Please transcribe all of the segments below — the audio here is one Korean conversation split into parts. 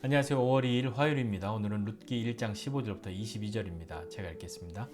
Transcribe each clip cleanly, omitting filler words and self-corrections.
안녕하세요. 5월 2일 화요일입니다. 오늘은 룻기 1장 15절부터 22절입니다. 제가 읽겠습니다.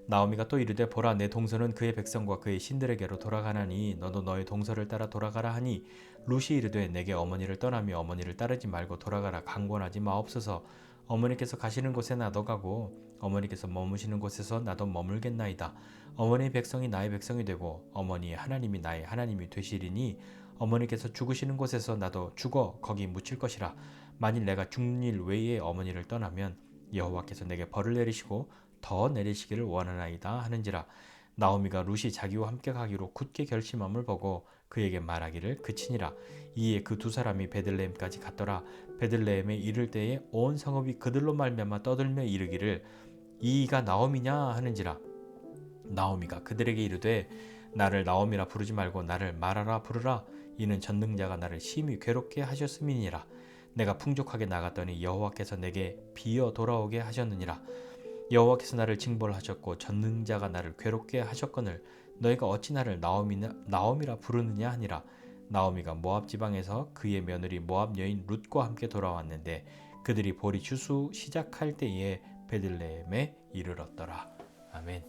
나오미가 또 이르되 보라 내 동서는 그의 백성과 그의 신들에게로 돌아가나니 너도 너의 동서를 따라 돌아가라 하니 룻이 이르되 내게 어머니를 떠나며 어머니를 따르지 말고 돌아가라 강권하지 마옵소서. 어머니께서 가시는 곳에 나도 가고 어머니께서 머무시는 곳에서 나도 머물겠나이다. 어머니의 백성이 나의 백성이 되고 어머니의 하나님이 나의 하나님이 되시리니 어머니께서 죽으시는 곳에서 나도 죽어 거기 묻힐 것이라. 만일 내가 죽는 일 외에 어머니를 떠나면 여호와께서 내게 벌을 내리시고 더 내리시기를 원하나이다 하는지라. 나오미가 룻이 자기와 함께 가기로 굳게 결심함을 보고 그에게 말하기를 그치니라. 이에 그 두 사람이 베들레헴까지 갔더라. 베들레헴에 이를 때에 온 성읍이 그들로 말미암아 떠들며 이르기를 이가 나오미냐 하는지라. 나오미가 그들에게 이르되 나를 나오미라 부르지 말고 나를 마라라 부르라. 이는 전능자가 나를 심히 괴롭게 하셨음이니라. 내가 풍족하게 나갔더니 여호와께서 내게 비어 돌아오게 하셨느니라. 여호와께서 나를 징벌하셨고 전능자가 나를 괴롭게 하셨거늘 너희가 어찌 나를 나오미라 부르느냐 하니라. 나오미가 모압 지방에서 그의 며느리 모압 여인 룻과 함께 돌아왔는데 그들이 보리 추수 시작할 때에 베들레헴에 이르렀더라. 아멘.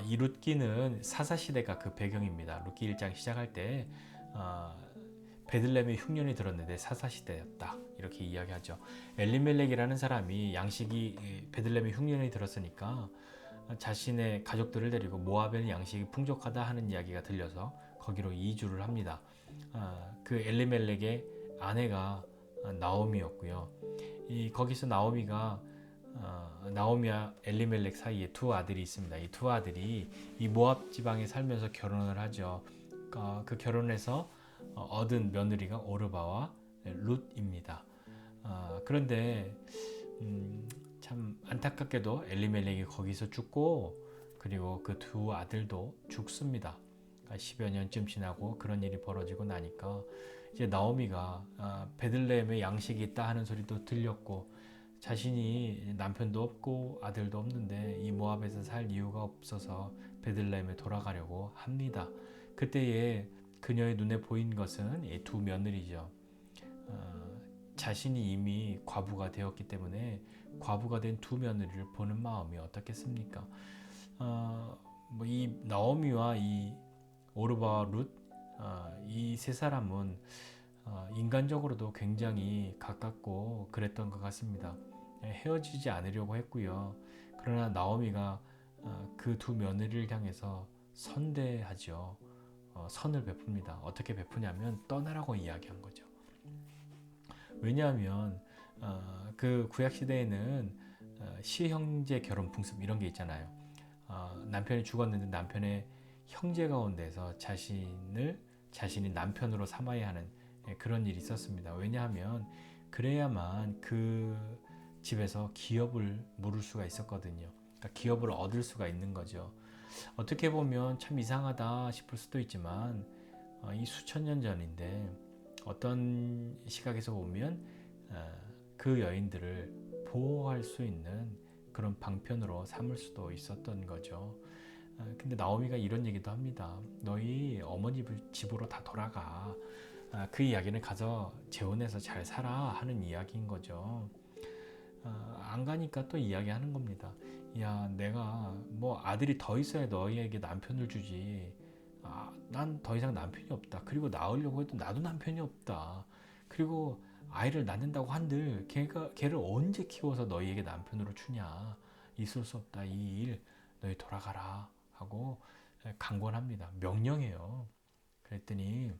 이 룻기는 사사시대가 그 배경입니다. 룻기 1장 시작할 때 베들레헴에 흉년이 들었는데 사사시대였다 이렇게 이야기하죠. 엘리멜렉이라는 사람이 양식이 베들레헴에 흉년이 들었으니까 자신의 가족들을 데리고 모압에는 양식이 풍족하다 하는 이야기가 들려서 거기로 이주를 합니다. 그 엘리멜렉의 아내가 나오미였고요. 거기서 나오미와 엘리멜렉 사이에 두 아들이 있습니다. 이 두 아들이 이 모압 지방에 살면서 결혼을 하죠. 그 결혼해서 얻은 며느리가 오르바와 룻입니다. 그런데 참 안타깝게도 엘리멜렉이 거기서 죽고 그리고 그 두 아들도 죽습니다. 10여 년쯤 지나고 그런 일이 벌어지고 나니까 이제 나오미가 베들레헴에 양식이 있다 하는 소리도 들렸고 자신이 남편도 없고 아들도 없는데 이 모압에서 살 이유가 없어서 베들레헴에 돌아가려고 합니다. 그때에 그녀의 눈에 보인 것은 이 두 며느리죠. 자신이 이미 과부가 되었기 때문에 과부가 된 두 며느리를 보는 마음이 어떻겠습니까? 이 나오미와 이 오르바와 룻, 이 세 사람은 인간적으로도 굉장히 가깝고 그랬던 것 같습니다. 헤어지지 않으려고 했고요. 그러나 나오미가 그 두 며느리를 향해서 선대하죠. 선을 베풉니다. 어떻게 베푸냐면 떠나라고 이야기한 거죠. 왜냐하면 그 구약 시대에는 시형제 결혼 풍습 이런 게 있잖아요. 남편이 죽었는데 남편의 형제 가운데서 자신이 남편으로 삼아야 하는 그런 일이 있었습니다. 왜냐하면 그래야만 그 집에서 기업을 물을 수가 있었거든요. 그러니까 기업을 얻을 수가 있는 거죠. 어떻게 보면 참 이상하다 싶을 수도 있지만 이 수천 년 전인데 어떤 시각에서 보면 그 여인들을 보호할 수 있는 그런 방편으로 삼을 수도 있었던 거죠. 근데 나오미가 이런 얘기도 합니다. 너희 어머니 집으로 다 돌아가. 그 이야기는 가서 재혼해서 잘 살아 하는 이야기인 거죠. 안 가니까 또 이야기하는 겁니다. 야, 내가 뭐 아들이 더 있어야 너희에게 남편을 주지. 난 더 이상 남편이 없다. 그리고 낳으려고 해도 나도 남편이 없다. 그리고 아이를 낳는다고 한들 걔를 언제 키워서 너희에게 남편으로 주냐. 있을 수 없다. 이 일 너희 돌아가라 하고 강권합니다. 명령해요. 그랬더니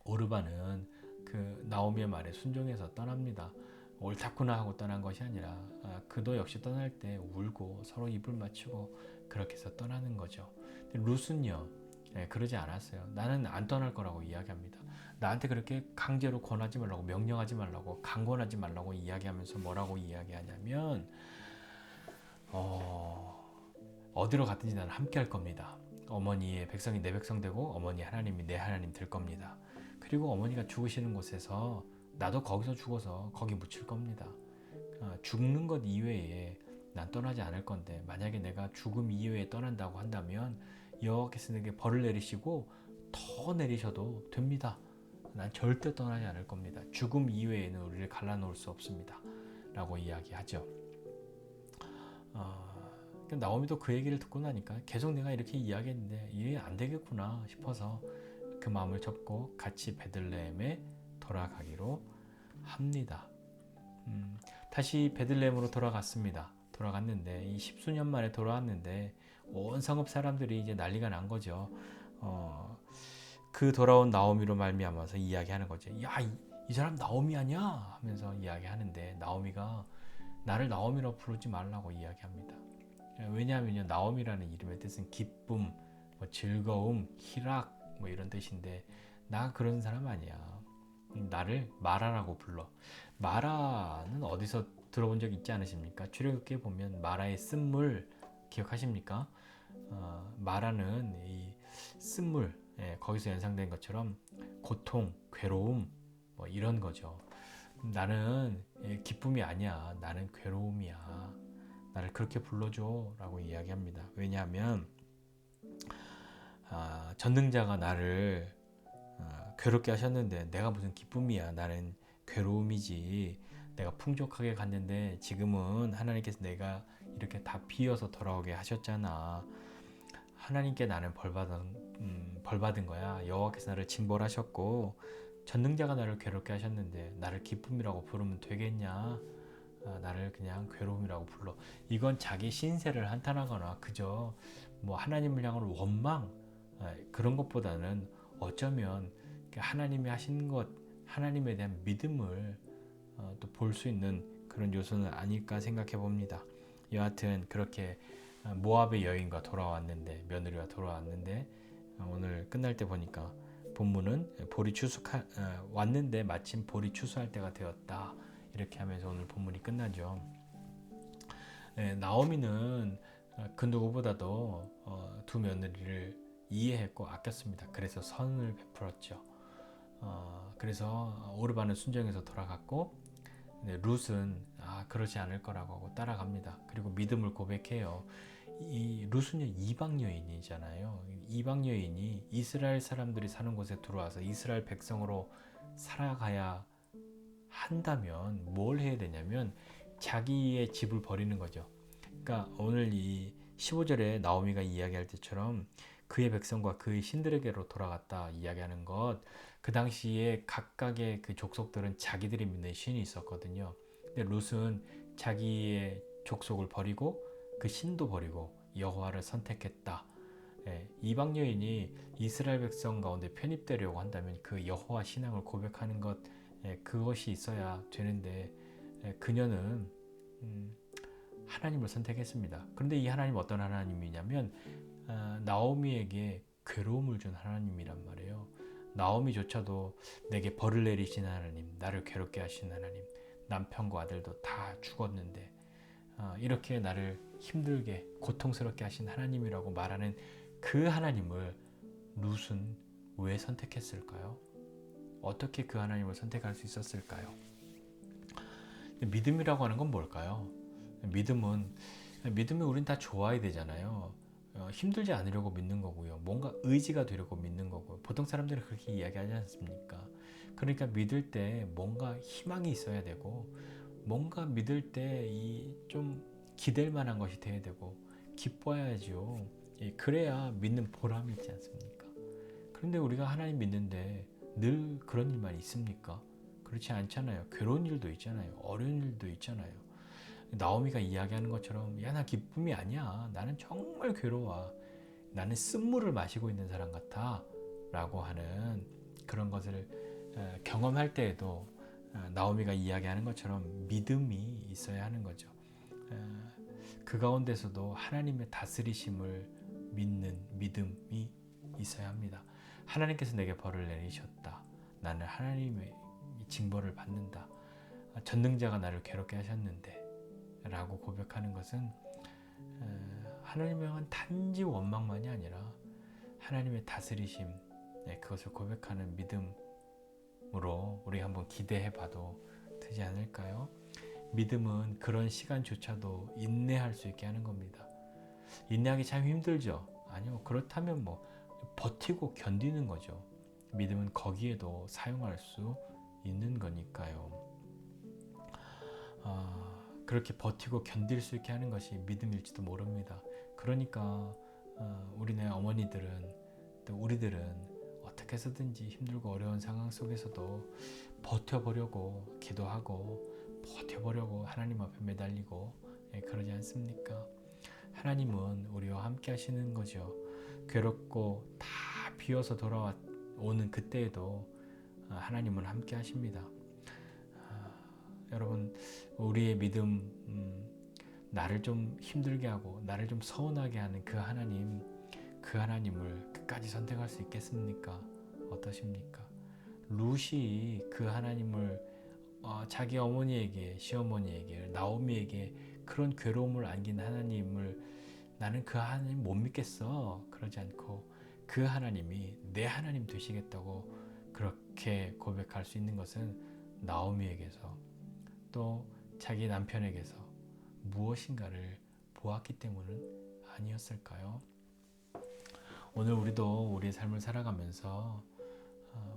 오르반은 그 나오미의 말에 순종해서 떠납니다. 옳다구나 하고 떠난 것이 아니라 그도 역시 떠날 때 울고 서로 입을 맞추고 그렇게 해서 떠나는 거죠. 룻은요 그러지 않았어요. 나는 안 떠날 거라고 이야기합니다. 나한테 그렇게 강제로 권하지 말라고 명령하지 말라고 강권하지 말라고 이야기하면서 뭐라고 이야기하냐면 어디로 갔든지 나는 함께 할 겁니다. 어머니의 백성이 내 백성 되고 어머니 하나님이 내 하나님 될 겁니다. 그리고 어머니가 죽으시는 곳에서 나도 거기서 죽어서 거기 묻힐 겁니다. 죽는 것 이외에 난 떠나지 않을 건데 만약에 내가 죽음 이외에 떠난다고 한다면 여호와께서 내게 벌을 내리시고 더 내리셔도 됩니다. 난 절대 떠나지 않을 겁니다. 죽음 이외에는 우리를 갈라놓을 수 없습니다. 라고 이야기하죠. 나오미도 그 얘기를 듣고 나니까 계속 내가 이렇게 이야기했는데 이게 안 되겠구나 싶어서 그 마음을 접고 같이 베들레헴에 돌아가기로 합니다. 다시 베들레헴으로 돌아갔습니다. 돌아갔는데 이 십수년 만에 돌아왔는데 온 성읍 사람들이 이제 난리가 난 거죠. 그 돌아온 나오미로 말미암아서 이야기하는 거죠. 야, 이 사람 나오미 아니야? 하면서 이야기하는데 나오미가 나를 나오미라고 부르지 말라고 이야기합니다. 왜냐하면 나오미라는 이름의 뜻은 기쁨, 뭐 즐거움, 희락 뭐 이런 뜻인데 나 그런 사람 아니야. 나를 마라라고 불러. 마라는 어디서 들어본 적 있지 않으십니까? 출애굽기에 보면 마라의 쓴물 기억하십니까? 마라는 이 쓴물, 거기서 연상된 것처럼 고통, 괴로움 뭐 이런 거죠. 나는 기쁨이 아니야. 나는 괴로움이야. 나를 그렇게 불러줘 라고 이야기합니다. 왜냐하면 전능자가 나를 괴롭게 하셨는데 내가 무슨 기쁨이야. 나는 괴로움이지. 내가 풍족하게 갔는데 지금은 하나님께서 내가 이렇게 다 비어서 돌아오게 하셨잖아. 하나님께 나는 벌받은 거야. 여호와께서 나를 징벌하셨고 전능자가 나를 괴롭게 하셨는데 나를 기쁨이라고 부르면 되겠냐? 나를 그냥 괴로움이라고 불러. 이건 자기 신세를 한탄하거나 그저 뭐 하나님을 향한 원망 그런 것보다는 어쩌면 하나님이 하신 것, 하나님에 대한 믿음을 또 볼 수 있는 그런 요소는 아닐까 생각해 봅니다. 여하튼 그렇게 모압의 여인과 돌아왔는데 며느리와 돌아왔는데 오늘 끝날 때 보니까 본문은 볼이 왔는데 마침 볼이 추수할 때가 되었다. 이렇게 하면서 오늘 본문이 끝나죠. 나오미는 그 누구보다도 두 며느리를 이해했고 아꼈습니다. 그래서 선을 베풀었죠. 그래서 오르바는 순종해서 돌아갔고 룻은 그러지 않을 거라고 하고 따라갑니다. 그리고 믿음을 고백해요. 이 룻은 이방 여인이잖아요. 이방 여인이 이스라엘 사람들이 사는 곳에 들어와서 이스라엘 백성으로 살아가야 한다면 뭘 해야 되냐면 자기의 집을 버리는 거죠. 그러니까 오늘 이 15절에 나오미가 이야기할 때처럼 그의 백성과 그의 신들에게로 돌아갔다 이야기하는 것, 그 당시에 각각의 그 족속들은 자기들이 믿는 신이 있었거든요. 근데 룻은 자기의 족속을 버리고 그 신도 버리고 여호와를 선택했다. 이방 여인이 이스라엘 백성 가운데 편입되려고 한다면 그 여호와 신앙을 고백하는 것, 그것이 있어야 되는데 그녀는 하나님을 선택했습니다. 그런데 이 하나님 어떤 하나님이냐면 나오미에게 괴로움을 준 하나님이란 말이에요. 나오미조차도 내게 벌을 내리신 하나님, 나를 괴롭게 하신 하나님, 남편과 아들도 다 죽었는데 이렇게 나를 힘들게 고통스럽게 하신 하나님이라고 말하는 그 하나님을 룻은 왜 선택했을까요? 어떻게 그 하나님을 선택할 수 있었을까요? 믿음이라고 하는 건 뭘까요? 믿음은 우린 다 좋아야 되잖아요. 힘들지 않으려고 믿는 거고요. 뭔가 의지가 되려고 믿는 거고요. 보통 사람들은 그렇게 이야기하지 않습니까? 그러니까 믿을 때 뭔가 희망이 있어야 되고 뭔가 믿을 때 좀 기댈 만한 것이 돼야 되고 기뻐야죠. 그래야 믿는 보람이 있지 않습니까? 그런데 우리가 하나님 믿는데 늘 그런 일만 있습니까? 그렇지 않잖아요. 괴로운 일도 있잖아요. 어려운 일도 있잖아요. 나오미가 이야기하는 것처럼 야, 나 기쁨이 아니야. 나는 정말 괴로워. 나는 쓴물을 마시고 있는 사람 같아. 라고 하는 그런 것을 경험할 때에도 나오미가 이야기하는 것처럼 믿음이 있어야 하는 거죠. 그 가운데서도 하나님의 다스리심을 믿는 믿음이 있어야 합니다. 하나님께서 내게 벌을 내리셨다. 나는 하나님의 징벌을 받는다. 전능자가 나를 괴롭게 하셨는데 라고 고백하는 것은 하나님을 향한 단지 원망만이 아니라 하나님의 다스리심, 그것을 고백하는 믿음으로 우리 한번 기대해 봐도 되지 않을까요? 믿음은 그런 시간조차도 인내할 수 있게 하는 겁니다. 인내하기 참 힘들죠? 아니요. 그렇다면 버티고 견디는 거죠. 믿음은 거기에도 사용할 수 있는 거니까요. 그렇게 버티고 견딜 수 있게 하는 것이 믿음일지도 모릅니다. 그러니까 우리네 어머니들은 또 우리들은 어떻게 해서든지 힘들고 어려운 상황 속에서도 버텨보려고 기도하고 버텨보려고 하나님 앞에 매달리고 그러지 않습니까? 하나님은 우리와 함께 하시는 거죠. 괴롭고 다 비어서 돌아오는 그때에도 하나님은 함께 하십니다. 여러분, 우리의 믿음, 나를 좀 힘들게 하고 나를 좀 서운하게 하는 그 하나님을 끝까지 선택할 수 있겠습니까? 어떠십니까? 룻이 그 하나님을 자기 어머니에게, 시어머니에게, 나오미에게 그런 괴로움을 안긴 하나님을 나는 그 하나님 못 믿겠어. 그러지 않고 그 하나님이 내 하나님 되시겠다고 그렇게 고백할 수 있는 것은 나오미에게서 또 자기 남편에게서 무엇인가를 보았기 때문은 아니었을까요? 오늘 우리도 우리의 삶을 살아가면서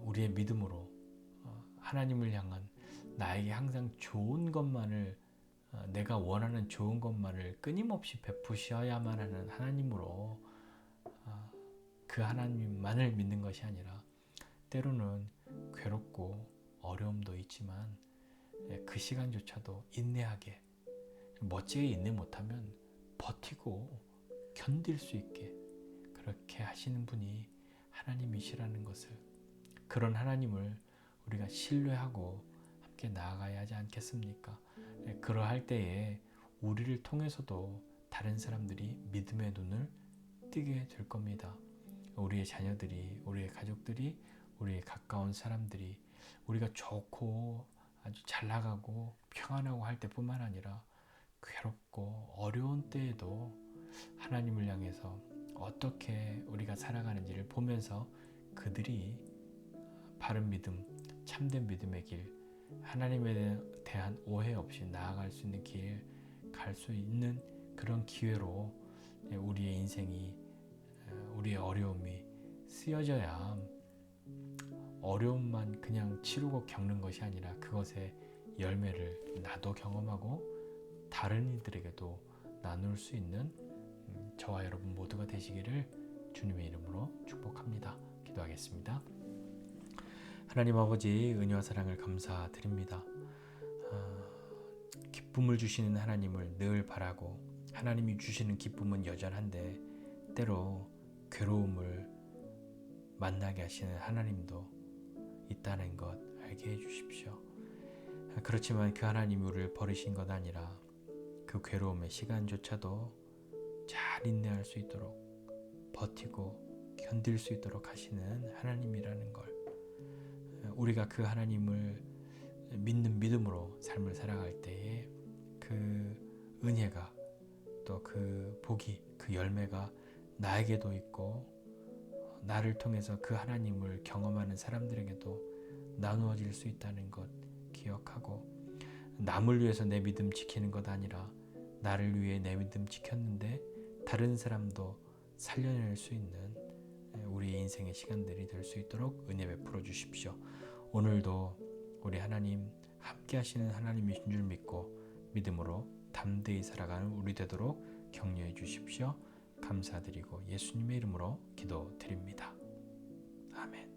우리의 믿음으로 하나님을 향한 나에게 항상 좋은 것만을 내가 원하는 좋은 것만을 끊임없이 베푸셔야만 하는 하나님으로 그 하나님만을 믿는 것이 아니라 때로는 괴롭고 어려움도 있지만 그 시간조차도 인내하게 멋지게 인내 못하면 버티고 견딜 수 있게 그렇게 하시는 분이 하나님이시라는 것을, 그런 하나님을 우리가 신뢰하고 함께 나아가야 하지 않겠습니까? 그러할 때에 우리를 통해서도 다른 사람들이 믿음의 눈을 뜨게 될 겁니다. 우리의 자녀들이, 우리의 가족들이, 우리의 가까운 사람들이 우리가 좋고 아주 잘 나가고 평안하고 할 때뿐만 아니라 괴롭고 어려운 때에도 하나님을 향해서 어떻게 우리가 살아가는지를 보면서 그들이 바른 믿음, 참된 믿음의 길, 하나님에 대한 오해 없이 나아갈 수 있는 길, 갈 수 있는 그런 기회로 우리의 인생이, 우리의 어려움이 쓰여져야 어려움만 그냥 치르고 겪는 것이 아니라 그것의 열매를 나도 경험하고 다른 이들에게도 나눌 수 있는 저와 여러분 모두가 되시기를 주님의 이름으로 축복합니다. 기도하겠습니다. 하나님 아버지, 은혜와 사랑을 감사드립니다. 기쁨을 주시는 하나님을 늘 바라고 하나님이 주시는 기쁨은 여전한데 때로 괴로움을 만나게 하시는 하나님도 있다는 것 알게 해주십시오. 그렇지만 그 하나님이 우리를 버리신 것 아니라 그 괴로움의 시간조차도 잘 인내할 수 있도록 버티고 견딜 수 있도록 하시는 하나님이라는 걸, 우리가 그 하나님을 믿는 믿음으로 삶을 살아갈 때에 그 은혜가 또 그 복이, 그 열매가 나에게도 있고 나를 통해서 그 하나님을 경험하는 사람들에게도 나누어질 수 있다는 것 기억하고, 남을 위해서 내 믿음 지키는 것 아니라 나를 위해 내 믿음 지켰는데 다른 사람도 살려낼 수 있는 우리의 인생의 시간들이 될 수 있도록 은혜 베풀어 주십시오. 오늘도 우리 하나님 함께 하시는 하나님이신 줄 믿고 믿음으로 담대히 살아가는 우리 되도록 격려해 주십시오. 감사드리고 예수님의 이름으로 기도드립니다. 아멘.